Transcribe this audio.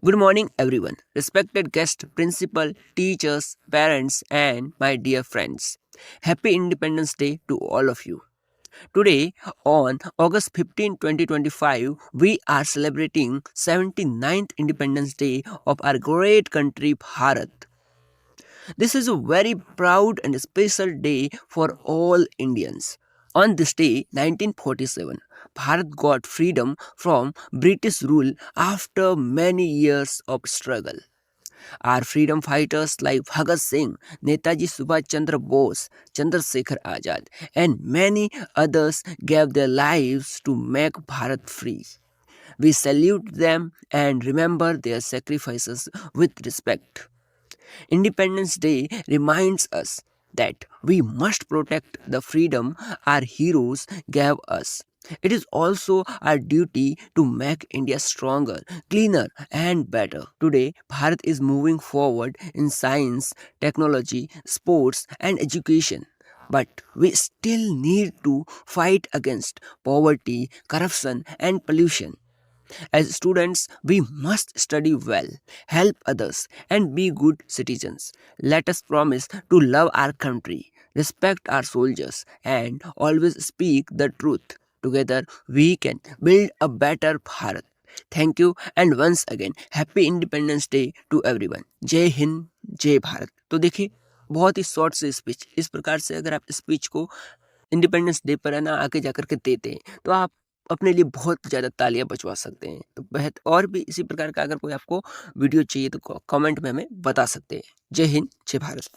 Good morning, everyone. Respected guests, principal, teachers, parents, and my dear friends. Happy Independence Day to all of you. Today, on August 15, 2025, we are celebrating 79th Independence Day of our great country, Bharat. This is a very proud and special day for all Indians. On this day, 1947, Bharat got freedom from British rule after many years of struggle. Our freedom fighters like Bhagat Singh, Netaji Subhash Chandra Bose, Chandrasekhar Azad, and many others gave their lives to make Bharat free. We salute them and remember their sacrifices with respect. Independence Day reminds us that we must protect the freedom our heroes gave us. It is also our duty to make India stronger, cleaner, and better. Today, Bharat is moving forward in science, technology, sports, and education. But we still need to fight against poverty, corruption, and pollution. As students, we must study well, help others, and be good citizens. Let us promise to love our country, respect our soldiers, and always speak the truth. Together, we can build a better Bharat. Thank you, and once again, Happy Independence Day to everyone. जय हिंद, जय भारत। तो देखिए, बहुत ही short से speech, इस प्रकार से अगर आप स्पीच को इंडिपेंडेंस डे पर है ना आके जाकर के देते हैं तो आप अपने लिए बहुत ज़्यादा तालियां बजवा सकते हैं। तो बेहद और भी इसी प्रकार का अगर कोई आपको वीडियो चाहिए तो कमेंट में हमें बता सकते हैं। जय हिंद, जय भारत।